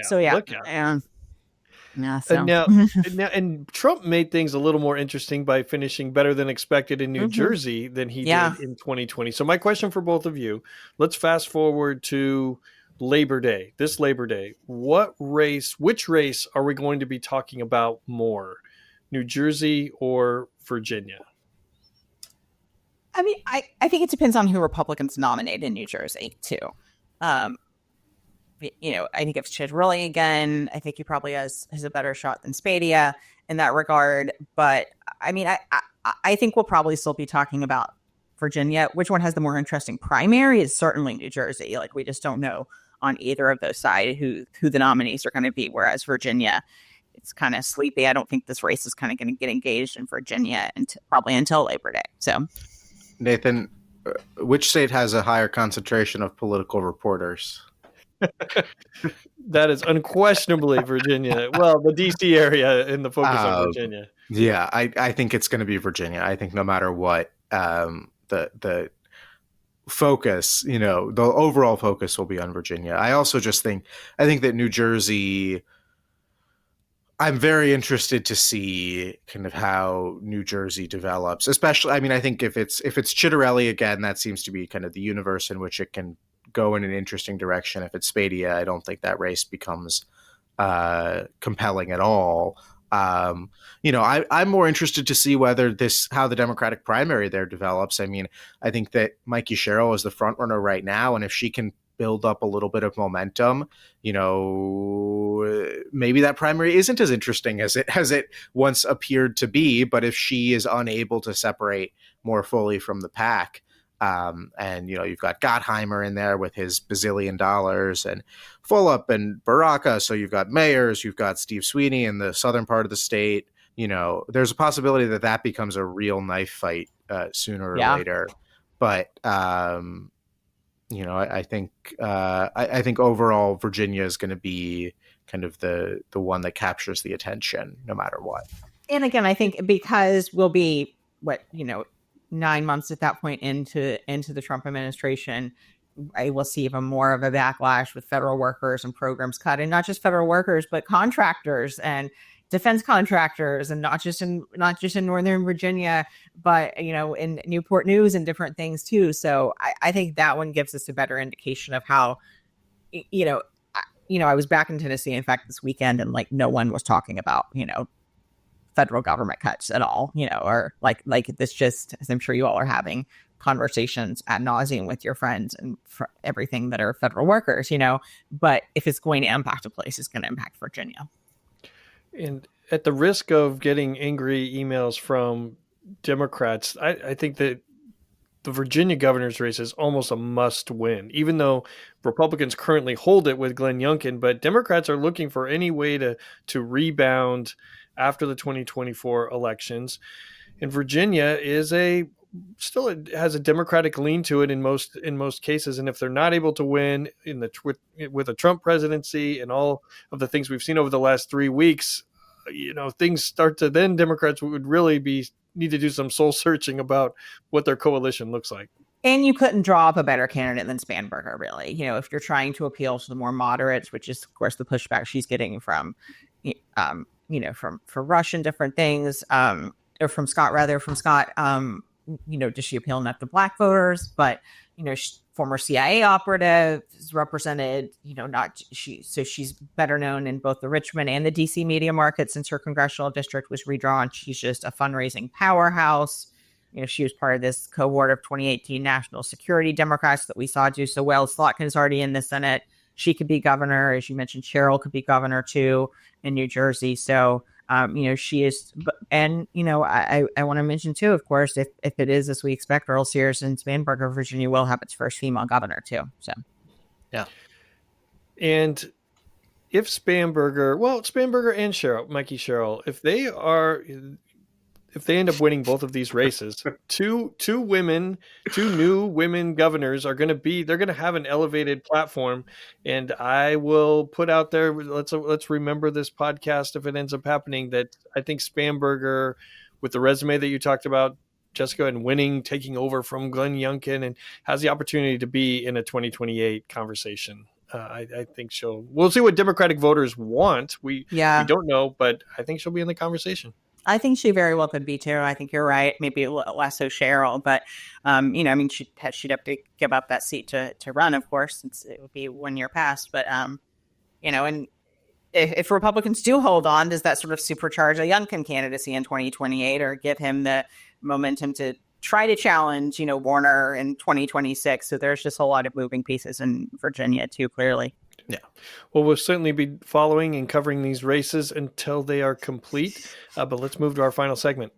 A: out.
C: Yeah.
A: And
C: So.
A: and Trump made things a little more interesting by finishing better than expected in New Jersey than he
C: Yeah.
A: did in 2020. So my question for both of you, let's fast forward to Labor Day, this Labor Day. Which race are we going to be talking about more? New Jersey or Virginia?
C: I mean, I think it depends on who Republicans nominate in New Jersey, too. Um, I think if it's Chidrilly again, I think he probably has a better shot than Spadia in that regard. But I mean, I think we'll probably still be talking about Virginia. Which one has the more interesting primary is certainly New Jersey. Like, we just don't know on either of those sides who the nominees are going to be. Whereas Virginia, it's kind of sleepy. I don't think this race is kind of going to get engaged in Virginia probably until Labor Day. So,
B: Nathan, which state has a higher concentration of political reporters?
A: That is unquestionably Virginia. Well, the DC area and the focus on Virginia.
B: Yeah, I think it's going to be Virginia. I think no matter what, the focus, the overall focus will be on Virginia. I also think that New Jersey, I'm very interested to see kind of how New Jersey develops, especially, I mean, I think if it's Chidrelli again, that seems to be kind of the universe in which it can go in an interesting direction. If it's Spadia, I don't think that race becomes compelling at all. I'm more interested to see how the Democratic primary there develops. I mean, I think that Mikey Sherrill is the front runner right now, and if she can build up a little bit of momentum, maybe that primary isn't as interesting as it once appeared to be. But if she is unable to separate more fully from the pack, and you've got Gottheimer in there with his bazillion dollars, and Fulop and Baraka. So you've got mayors, you've got Steve Sweeney in the southern part of the state. There's a possibility that becomes a real knife fight sooner or later. But I think overall Virginia is going to be kind of the one that captures the attention no matter what.
C: And again, I think because we'll be 9 months at that point into the Trump administration, I will see even more of a backlash with federal workers and programs cut, and not just federal workers, but contractors and defense contractors, and not just in Northern Virginia, but in Newport News and different things too. So I think that one gives us a better indication of how, I was back in Tennessee, in fact, this weekend, and no one was talking about federal government cuts at all, or like this, just as I'm sure you all are having conversations ad nauseum with your friends and for everything that are federal workers, but if it's going to impact a place, it's going to impact Virginia.
A: And at the risk of getting angry emails from Democrats, I think that the Virginia governor's race is almost a must win, even though Republicans currently hold it with Glenn Youngkin, but Democrats are looking for any way to rebound after the 2024 elections. And Virginia still has a Democratic lean to it in most cases. And if they're not able to win with a Trump presidency and all of the things we've seen over the last 3 weeks, things start to, then Democrats would really need to do some soul searching about what their coalition looks like.
C: And you couldn't draw up a better candidate than Spanberger, really. If you're trying to appeal to the more moderates, which is, of course, the pushback she's getting from Rush and different things, or from Scott, does she appeal not to black voters, but, former CIA operatives represented, so she's better known in both the Richmond and the DC media market since her congressional district was redrawn. She's just a fundraising powerhouse. She was part of this cohort of 2018 national security Democrats that we saw do so well. Slotkin is already in the Senate. She could be governor. As you mentioned, Sherrill could be governor too in New Jersey. So, she is, and, I want to mention too, of course, if it is as we expect, Earl Sears and Spanberger, Virginia will have its first female governor too. So,
B: yeah.
A: And if Spanberger and Mikey Sherrill, if they end up winning both of these races, two new women governors they're going to have an elevated platform. And I will put out there, let's remember this podcast if it ends up happening, that I think Spanberger, with the resume that you talked about, Jessica, and taking over from Glenn Youngkin, and has the opportunity to be in a 2028 conversation I think we'll see what Democratic voters want. We
C: Yeah.
A: don't know, but I think she'll be in the conversation.
C: I think she very well could be too. I think you're right. Maybe a little less so Cheryl, but she'd have to give up that seat to run, of course, since it would be 1 year past. But and if Republicans do hold on, does that sort of supercharge a Youngkin candidacy in 2028 or give him the momentum to try to challenge, Warner in 2026? So there's just a lot of moving pieces in Virginia too, clearly.
A: Yeah. Well, we'll certainly be following and covering these races until they are complete. But let's move to our final segment.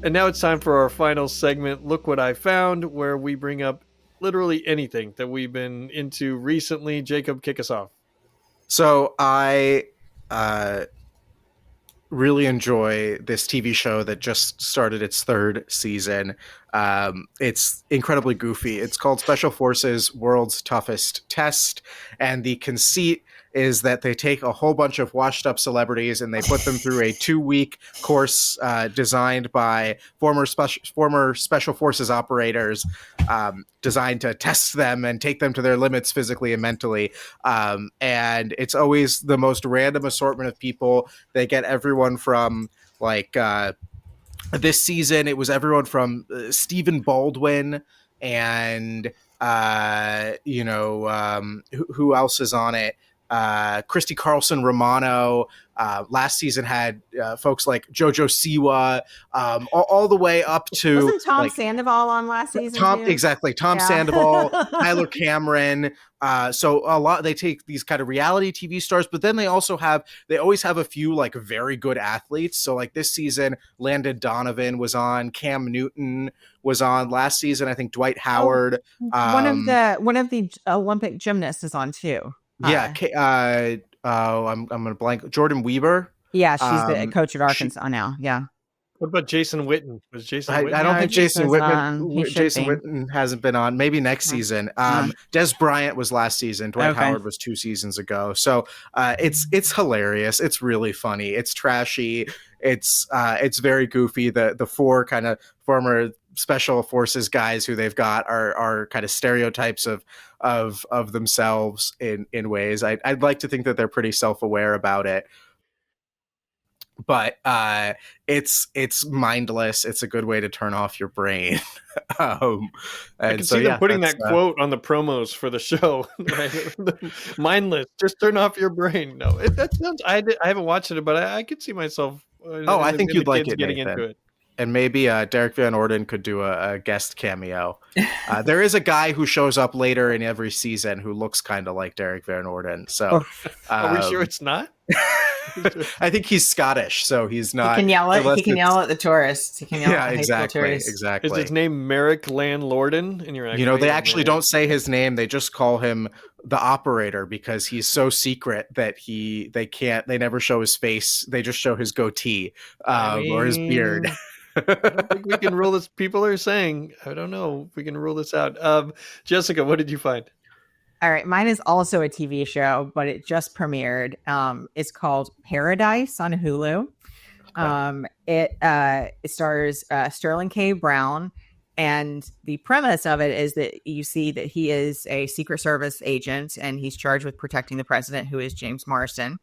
A: And now it's time for our final segment, Look What I Found, where we bring up literally anything that we've been into recently. Jacob, kick us off.
B: So I really enjoy this TV show that just started its 3rd season. It's incredibly goofy. It's called Special Forces World's Toughest Test. And the conceit is that they take a whole bunch of washed up celebrities and they put them through a 2-week course designed by former special forces operators, designed to test them and take them to their limits physically and mentally. And it's always the most random assortment of people. They get everyone from this season, it was everyone from Stephen Baldwin and who else is on it? Christy Carlson Romano. Last season had folks like Jojo Siwa, all the way up to
C: wasn't Tom Sandoval on last season?
B: Exactly. Tom Sandoval, Tyler Cameron. So a lot, they take these kind of reality TV stars, but then they always have a few very good athletes. So this season, Landon Donovan was on, Cam Newton was on. Last season, I think Dwight Howard.
C: One of the Olympic gymnasts is on too.
B: Yeah. I'm going to blank. Jordan Weaver.
C: Yeah, she's the coach at Arkansas now. Yeah.
A: What about Jason Witten? Was Jason Witten?
B: I don't think Jason Witten hasn't been on. Maybe next season. Des Bryant was last season. Dwight Howard was 2 seasons ago. So it's hilarious. It's really funny. It's trashy. It's very goofy. The 4 kind of former special forces guys who they've got are kind of stereotypes of themselves in ways. I'd like to think that they're pretty self-aware about it. But it's mindless. It's a good way to turn off your brain. I
A: can see them putting that quote on the promos for the show. Right? Mindless, just turn off your brain. No, that sounds. I haven't watched it, but I could see myself.
B: I think you'd like it,
A: getting
B: Nathan.
A: into it.
B: And maybe Derek Van Orden could do a guest cameo. There is a guy who shows up later in every season who looks kind of like Derek Van Orden. So,
A: are we sure it's not?
B: I think he's Scottish, so he's not.
F: He can yell at the tourists. He can yell at the high school tourists.
B: Exactly.
A: Is his name Merrick Landlorden? And you're
B: they actually don't say his name. They just call him the operator because he's so secret that they never show his face. They just show his goatee or his beard.
A: I don't think we can rule this. People are saying, I don't know if we can rule this out. Jessica, what did you find?
C: All right. Mine is also a TV show, but it just premiered. It's called Paradise on Hulu. It stars Sterling K. Brown. And the premise of it is that you see that he is a Secret Service agent and he's charged with protecting the president, who is James Marsden.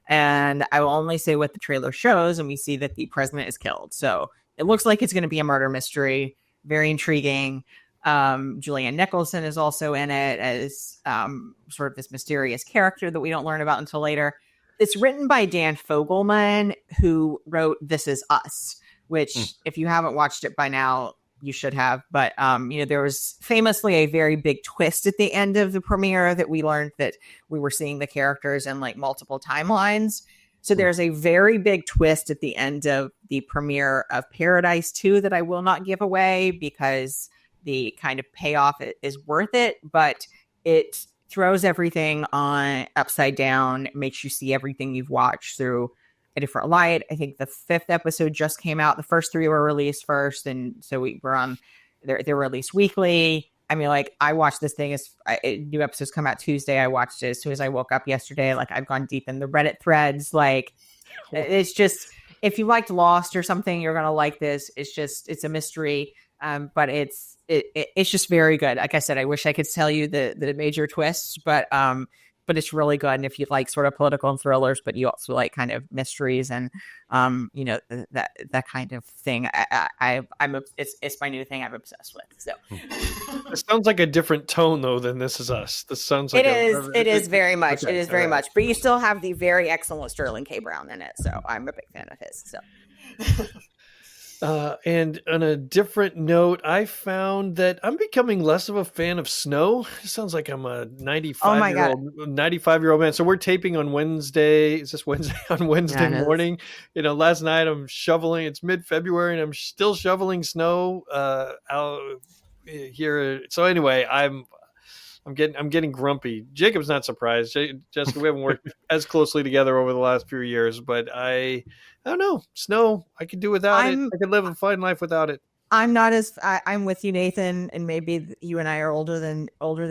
C: And I will only say what the trailer shows, and we see that the president is killed. So it looks like it's going to be a murder mystery. Very intriguing. Julianne Nicholson is also in it as sort of this mysterious character that we don't learn about until later. It's written by Dan Fogelman, who wrote This Is Us, which if you haven't watched it by now, you should have. But, there was famously a very big twist at the end of the premiere that we learned that we were seeing the characters in multiple timelines. So there's a very big twist at the end of the premiere of Paradise 2 that I will not give away because the kind of payoff is worth it, but it throws everything on upside down, makes you see everything you've watched through a different light. I think the 5th episode just came out. The first 3 were released first, and so we were on. They're released weekly. I mean, I watched this thing as new episodes come out Tuesday. I watched it as soon as I woke up yesterday. I've gone deep in the Reddit threads. if you liked Lost or something, you're gonna like this. It's a mystery, but it's just very good. Like I said, I wish I could tell you the major twists, but it's really good. And if you like sort of political and thrillers, but you also like kind of mysteries and that kind of thing, it's my new thing I'm obsessed with. So
A: it sounds like a different tone though than This Is Us. This sounds like
C: it is very much.
A: Okay,
C: it is very much. But you still have the very excellent Sterling K. Brown in it. So I'm a big fan of his. So
A: and on a different note, I found that I'm becoming less of a fan of snow. It sounds like I'm a 95-year-old man. So we're taping on Wednesday. Is this Wednesday? On Wednesday morning. Last night I'm shoveling. It's mid-February and I'm still shoveling snow out here. So anyway, I'm getting grumpy. Jacob's not surprised. Jessica, we haven't worked as closely together over the last few years, but I don't know. Snow, I could do without it. I could live a fine life without it.
C: I'm not I'm with you, Nathan, and maybe you and I are older than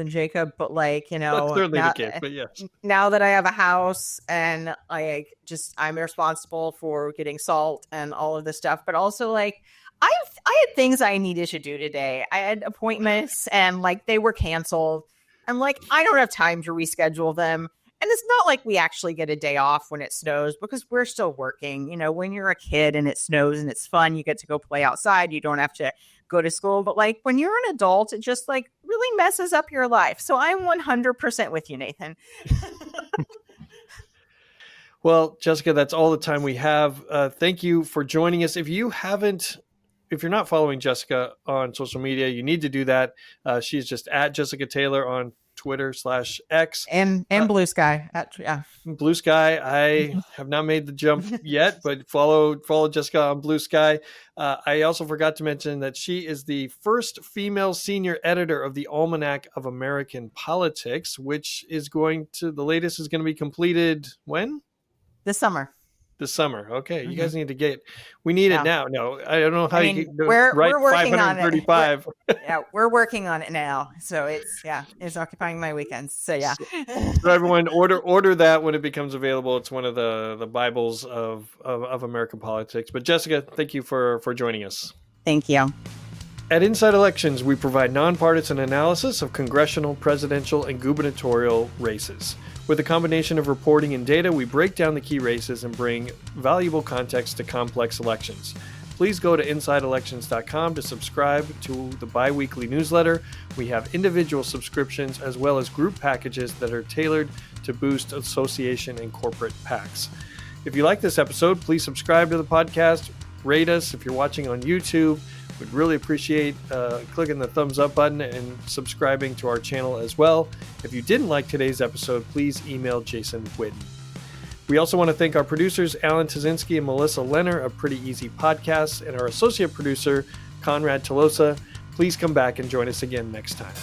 C: Jacob, but
A: that's certainly the case. But yes,
C: now that I have a house and I'm responsible for getting salt and all of this stuff, but also I had things I needed to do today. I had appointments and they were canceled. I'm I don't have time to reschedule them. And it's not like we actually get a day off when it snows because we're still working. When you're a kid and it snows and it's fun, you get to go play outside. You don't have to go to school. But when you're an adult, it just really messes up your life. So I'm 100% with you, Nathan.
A: Well, Jessica, that's all the time we have. Thank you for joining us. If you're not following Jessica on social media, you need to do that. She's just at Jessica Taylor on Twitter /X
C: and Blue Sky.
A: Blue Sky. I have not made the jump yet, but follow Jessica on Blue Sky. I also forgot to mention that she is the first female senior editor of the Almanac of American Politics, which the latest is going to be completed when?
C: This summer.
A: Okay. You guys need to we need it now. No, I don't know how
C: we're working
A: 535.
C: On it. We're working on it now. So it's occupying my weekends. So yeah.
A: So everyone order that when it becomes available. It's one of the Bibles of American politics. But Jessica, thank you for joining us.
C: Thank you.
A: At Inside Elections, we provide nonpartisan analysis of congressional, presidential, and gubernatorial races. With a combination of reporting and data, we break down the key races and bring valuable context to complex elections. Please go to InsideElections.com to subscribe to the bi-weekly newsletter. We have individual subscriptions as well as group packages that are tailored to boost association and corporate PACs. If you like this episode, please subscribe to the podcast, rate us if you're watching on YouTube. We'd really appreciate clicking the thumbs up button and subscribing to our channel as well. If you didn't like today's episode, please email Jason Whitten. We also want to thank our producers, Alan Tazinski and Melissa Lenner of Pretty Easy Podcasts, and our associate producer, Conrad Tolosa. Please come back and join us again next time.